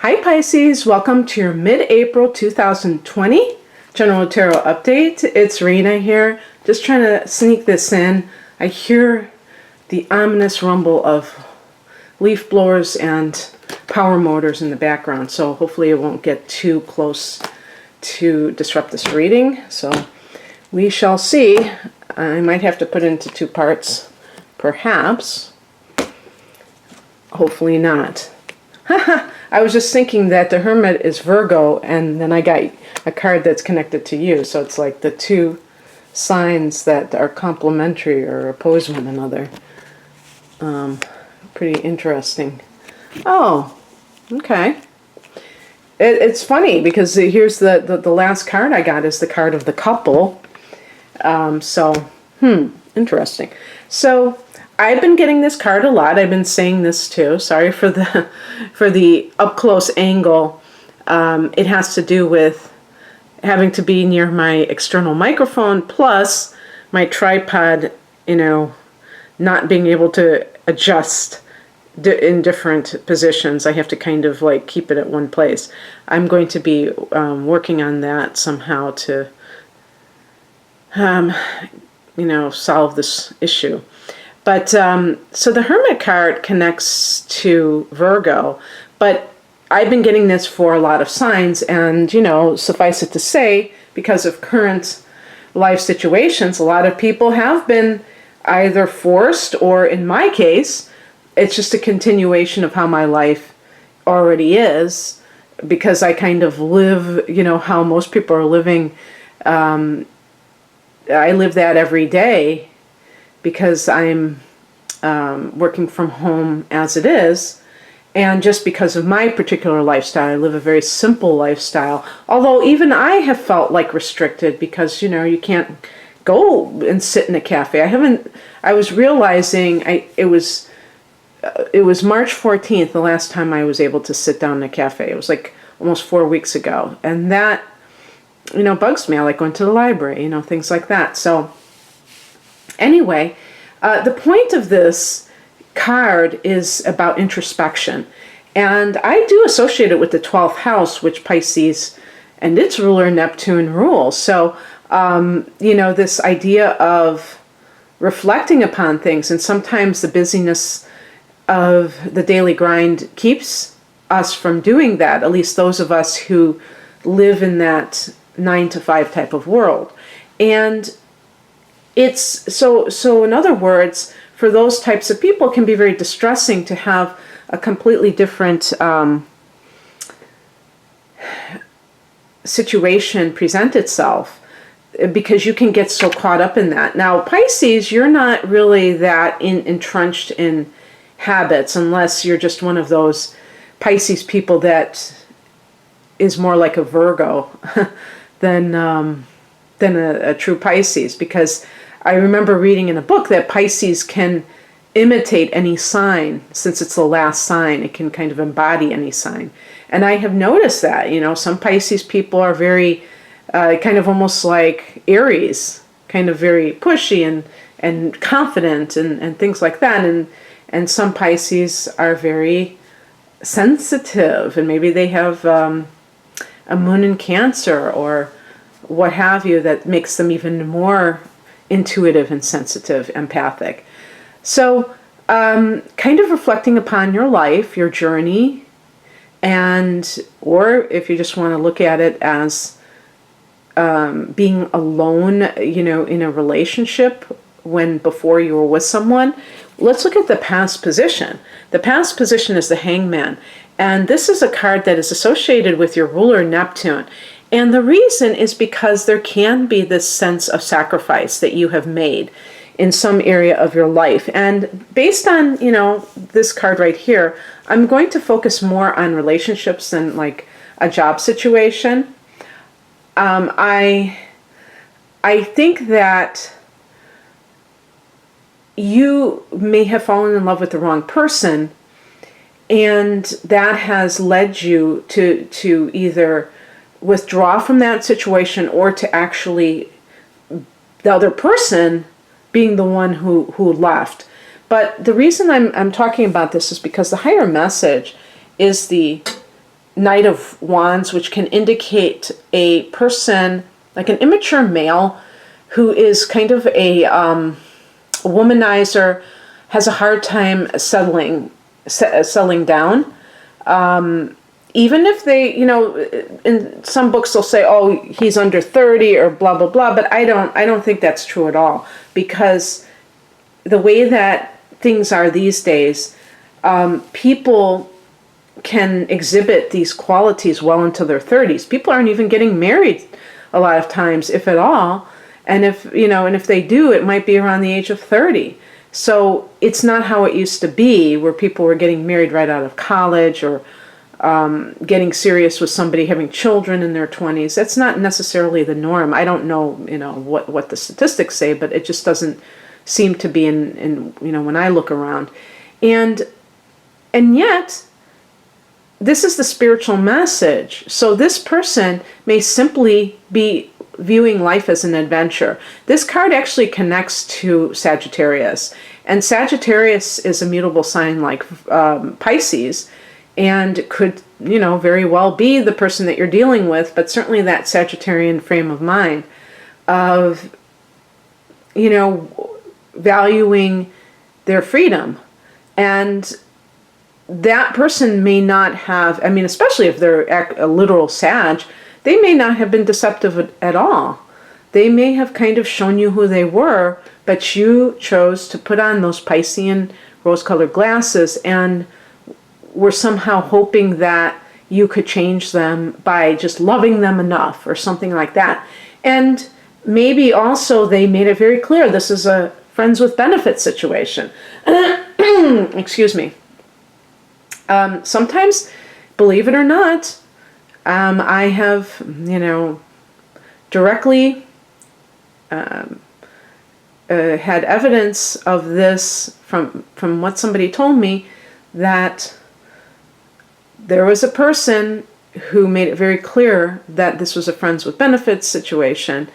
Hi Pisces, welcome to your mid-April 2020 General Tarot Update. It's Rena here, just trying to sneak this in. I hear the ominous rumble of leaf blowers and power motors in the background, so hopefully it won't get too close to disrupt this reading. So we shall see. I might have to put it into two parts, perhaps. Hopefully not. I was just thinking that the Hermit is Virgo, and then I got a card that's connected to you, so it's like the two signs that are complementary or oppose one another. Pretty interesting. Oh, okay. It's funny because here's the last card I got is the card of the couple. Interesting. So I've been getting this card a lot. I've been saying this too. Sorry for the up close angle. It has to do with having to be near my external microphone, plus my tripod, not being able to adjust in different positions. I have to kind of like keep it at one place. I'm going to be working on that somehow to solve this issue. But so the Hermit card connects to Virgo, but I've been getting this for a lot of signs, and suffice it to say, because of current life situations, a lot of people have been either forced, or in my case, it's just a continuation of how my life already is, because I kind of live, how most people are living. I live that every day because I'm working from home as it is, and just because of my particular lifestyle. I live a very simple lifestyle, although even I have felt like restricted because you can't go and sit in a cafe. I was realizing it was March 14th the last time I was able to sit down in a cafe. It was like almost 4 weeks ago, and that bugs me. I like going to the library, things like that. So anyway, the point of this card is about introspection, and I do associate it with the 12th house, which Pisces and its ruler Neptune rules. So this idea of reflecting upon things, and sometimes the busyness of the daily grind keeps us from doing that, at least those of us who live in that 9-to-5 type of world. And it's so in other words, for those types of people, it can be very distressing to have a completely different situation present itself, because you can get so caught up in that. Now, Pisces, you're not really that entrenched in habits, unless you're just one of those Pisces people that is more like a Virgo than a true Pisces, because I remember reading in a book that Pisces can imitate any sign. Since it's the last sign, it can kind of embody any sign. And I have noticed that, some Pisces people are very kind of almost like Aries, kind of very pushy and confident and things like that. And some Pisces are very sensitive, and maybe they have a moon in Cancer or what have you, that makes them even more intuitive and sensitive, empathic. So kind of reflecting upon your life, your journey, or if you just want to look at it as being alone, in a relationship before you were with someone. Let's look at the past position. The past position is the Hangman, and this is a card that is associated with your ruler Neptune. And the reason is because there can be this sense of sacrifice that you have made in some area of your life. And based on, this card right here, I'm going to focus more on relationships than like a job situation. I think that you may have fallen in love with the wrong person, and that has led you to either withdraw from that situation, or to actually the other person being the one who left. But the reason I'm talking about this is because the higher message is the Knight of Wands, which can indicate a person, like an immature male, who is kind of a womanizer, has a hard time settling down. Even if they, in some books they'll say, oh, he's under 30 or blah, blah, blah. But I don't think that's true at all, because the way that things are these days, people can exhibit these qualities well into their 30s. People aren't even getting married a lot of times, if at all. And if they do, it might be around the age of 30. So it's not how it used to be, where people were getting married right out of college, or getting serious with somebody, having children in their 20s. That's not necessarily the norm. I don't know, what the statistics say, but it just doesn't seem to be in when I look around. And yet, this is the spiritual message. So this person may simply be viewing life as an adventure. This card actually connects to Sagittarius. And Sagittarius is a mutable sign like Pisces, and could, very well be the person that you're dealing with, but certainly that Sagittarian frame of mind of, valuing their freedom. And that person may not have, especially if they're a literal Sag, they may not have been deceptive at all. They may have kind of shown you who they were, but you chose to put on those Piscean rose-colored glasses and were somehow hoping that you could change them by just loving them enough or something like that. And maybe also they made it very clear this is a friends with benefits situation. Excuse me. Sometimes, believe it or not, I have, directly had evidence of this from what somebody told me, that there was a person who made it very clear that this was a friends with benefits situation,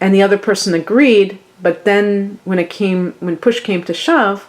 and the other person agreed, but then when push came to shove,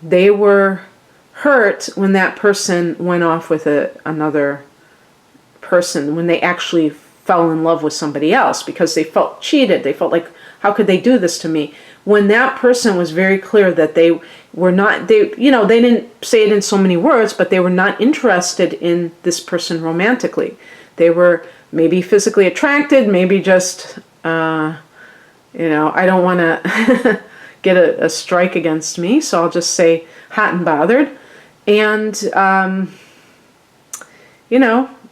they were hurt when that person went off with another person, when they actually fell in love with somebody else, because they felt cheated. They felt like, how could they do this to me? When that person was very clear that they were not, they didn't say it in so many words, but they were not interested in this person romantically. They were maybe physically attracted, maybe just, I don't want to get a strike against me, so I'll just say hot and bothered. And,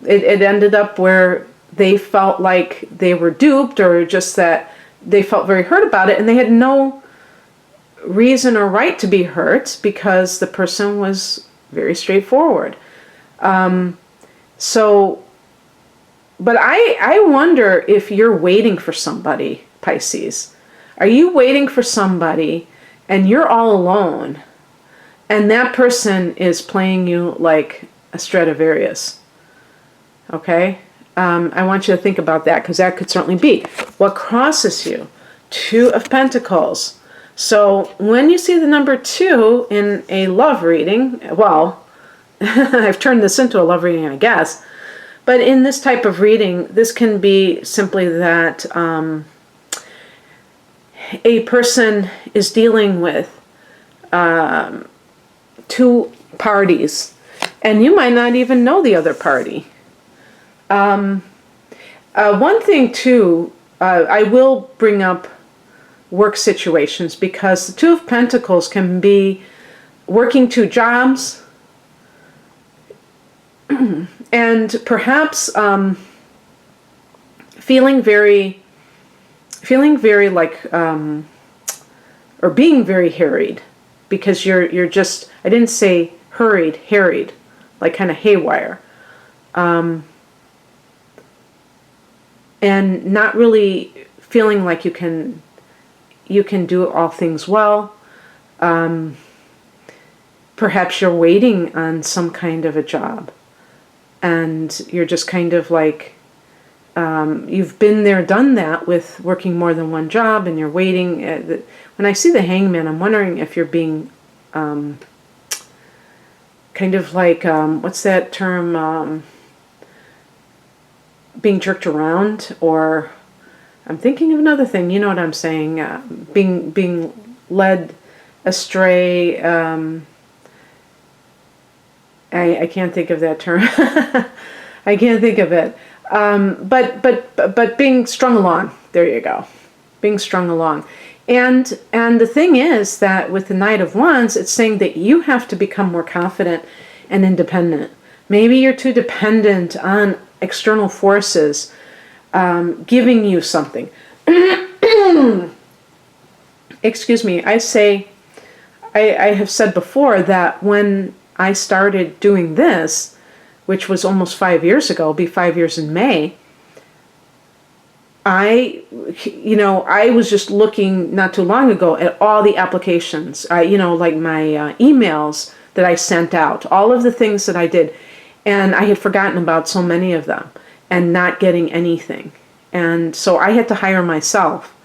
it ended up where they felt like they were duped, or just that they felt very hurt about it, and they had no reason or right to be hurt because the person was very straightforward. But I wonder if you're waiting for somebody, Pisces. Are you waiting for somebody and you're all alone, and that person is playing you like a Stradivarius? Okay? I want you to think about that, because that could certainly be. What crosses you? 2 of Pentacles. So when you see the number 2 in a love reading, well, I've turned this into a love reading, I guess. But in this type of reading, this can be simply that a person is dealing with 2 parties, and you might not even know the other party. One thing too, I will bring up work situations, because the 2 of Pentacles can be working 2 jobs, and perhaps feeling very like, or being very harried, because you're just, I didn't say hurried, harried, like kind of haywire. And not really feeling like you can do all things well. Perhaps you're waiting on some kind of a job, and you're just kind of like, you've been there, done that with working more than one job, and you're waiting. When I see the Hangman, I'm wondering if you're being kind of like, what's that term? being jerked around, or I'm thinking of another thing. You know what I'm saying? Being led astray. I can't think of that term. I can't think of it. But being strung along. There you go. Being strung along. And the thing is that with the Knight of Wands, it's saying that you have to become more confident and independent. Maybe you're too dependent on external forces giving you something. Excuse me. I have said before that when I started doing this, which was almost 5 years ago, it'll be 5 years in May, I was just looking not too long ago at all the applications, like my emails that I sent out, all of the things that I did, and I had forgotten about so many of them and not getting anything. And so I had to hire myself.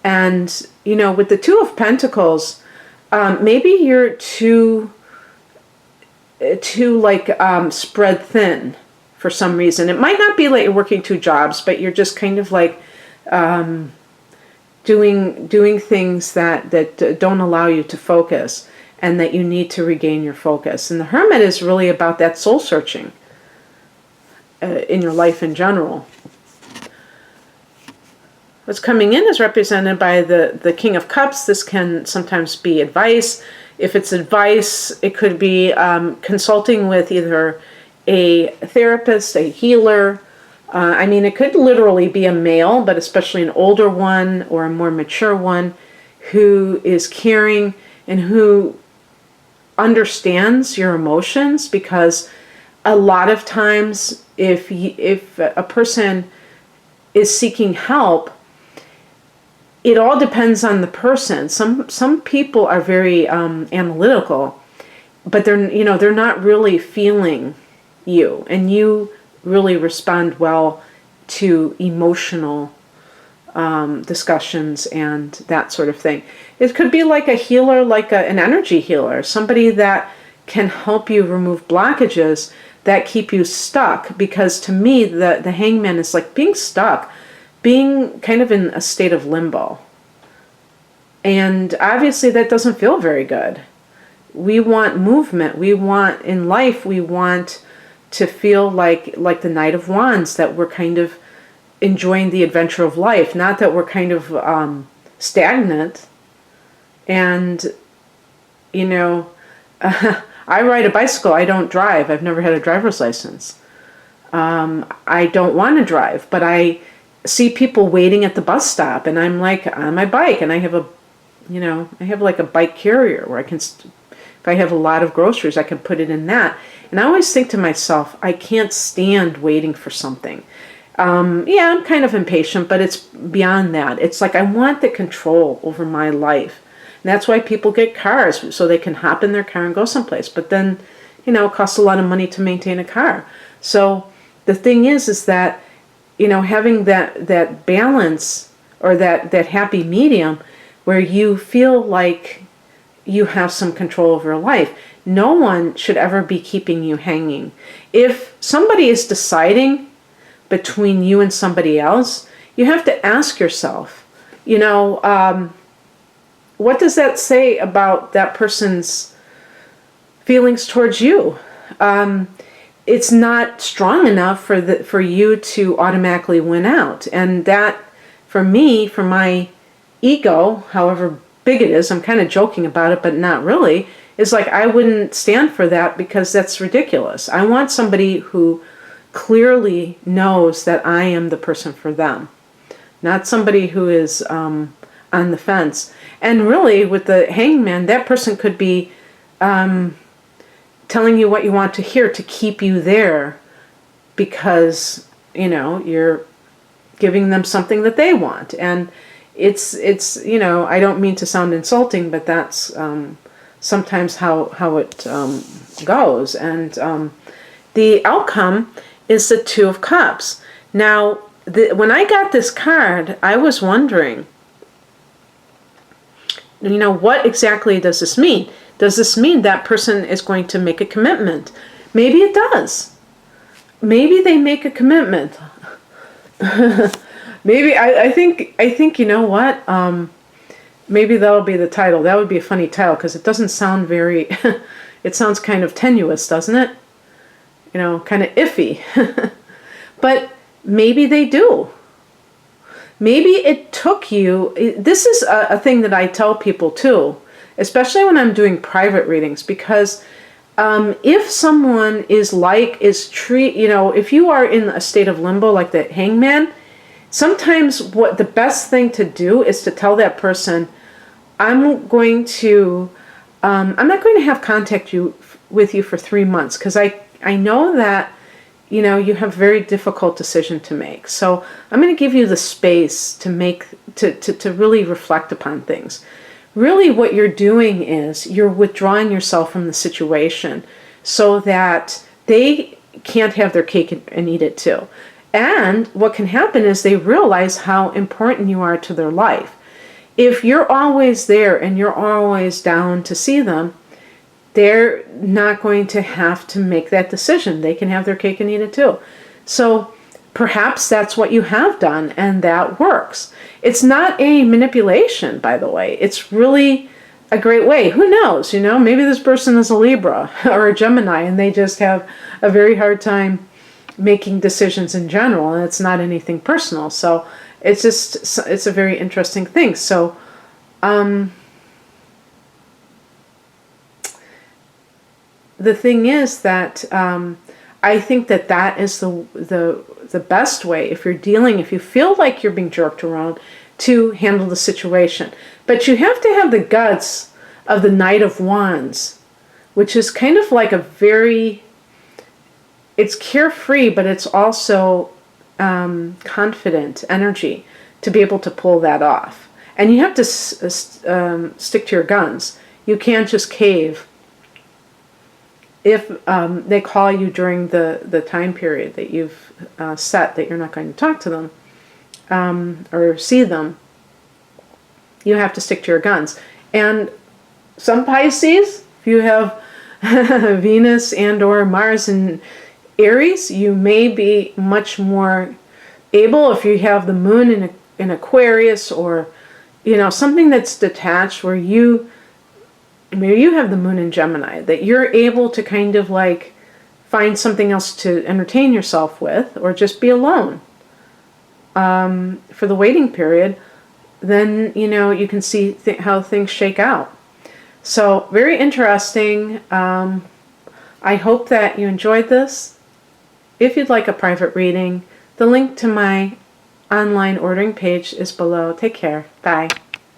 And, with the Two of Pentacles, maybe you're too spread thin for some reason. It might not be like you're working two jobs, but you're just kind of like doing things that don't allow you to focus, and that you need to regain your focus. And the Hermit is really about that soul searching in your life in general. What's coming in is represented by the King of Cups. This can sometimes be advice. If it's advice, it could be consulting with either a therapist, a healer. It could literally be a male, but especially an older one or a more mature one who is caring and who understands your emotions, because a lot of times if a person is seeking help, it all depends on the person. Some people are very analytical, but they're not really feeling you, and you really respond well to emotional discussions and that sort of thing. It could be like a healer, like an energy healer, somebody that can help you remove blockages that keep you stuck. Because to me, the Hangman is like being stuck, being kind of in a state of limbo. And obviously that doesn't feel very good. We want movement. We want to feel like the Knight of Wands, that we're kind of enjoying the adventure of life, not that we're kind of stagnant. And, I ride a bicycle. I don't drive. I've never had a driver's license. I don't want to drive, but I see people waiting at the bus stop, and I'm like on my bike, and I have like a bike carrier where I can, if I have a lot of groceries, I can put it in that. And I always think to myself, I can't stand waiting for something. I'm kind of impatient, but it's beyond that. It's like I want the control over my life. And that's why people get cars, so they can hop in their car and go someplace. But then, it costs a lot of money to maintain a car. So the thing is that, having that balance, or that happy medium where you feel like you have some control over life. No one should ever be keeping you hanging. If somebody is deciding between you and somebody else, you have to ask yourself, what does that say about that person's feelings towards you? It's not strong enough for you to automatically win out. And that, for me, for my ego, however big it is, I'm kind of joking about it, but not really, is like I wouldn't stand for that, because that's ridiculous. I want somebody who clearly knows that I am the person for them, not somebody who is on the fence. And really, with the Hangman, that person could be telling you what you want to hear to keep you there, because you're giving them something that they want. And it's I don't mean to sound insulting, but that's sometimes how it goes. And the outcome is the Two of Cups. Now, when I got this card, I was wondering, what exactly does this mean? Does this mean that person is going to make a commitment? Maybe it does. Maybe they make a commitment. Maybe I think you know what? Maybe that'll be the title. That would be a funny title because it doesn't sound very. It sounds kind of tenuous, doesn't it? You know, kind of iffy. But maybe they do. Maybe it took you. This is a thing that I tell people too, especially when I'm doing private readings, because if someone if you are in a state of limbo like the Hangman, sometimes what the best thing to do is to tell that person, I'm not going to have contact with you for 3 months because I know that you have a very difficult decision to make. So I'm going to give you the space to really reflect upon things. Really what you're doing is you're withdrawing yourself from the situation so that they can't have their cake and eat it too. And what can happen is they realize how important you are to their life. If you're always there and you're always down to see them, they're not going to have to make that decision. They can have their cake and eat it too. So perhaps that's what you have done and that works. It's not a manipulation, by the way. It's really a great way. Who knows? Maybe this person is a Libra or a Gemini and they just have a very hard time making decisions in general, and it's not anything personal. So it's a very interesting thing. So the thing is that I think that is the best way if you feel like you're being jerked around, to handle the situation. But you have to have the guts of the Knight of Wands, which is kind of like it's carefree, but it's also confident energy to be able to pull that off. And you have to stick to your guns. You can't just cave if they call you during the time period that you've set that you're not going to talk to them or see them. You have to stick to your guns. And some Pisces, if you have Venus and or Mars in Aries, you may be much more able, if you have the moon in Aquarius, or something that's detached, where maybe you have the moon in Gemini, that you're able to kind of like find something else to entertain yourself with, or just be alone for the waiting period. Then you can see how things shake out. So very interesting. I hope that you enjoyed this. If you'd like a private reading, the link to my online ordering page is below. Take care. Bye.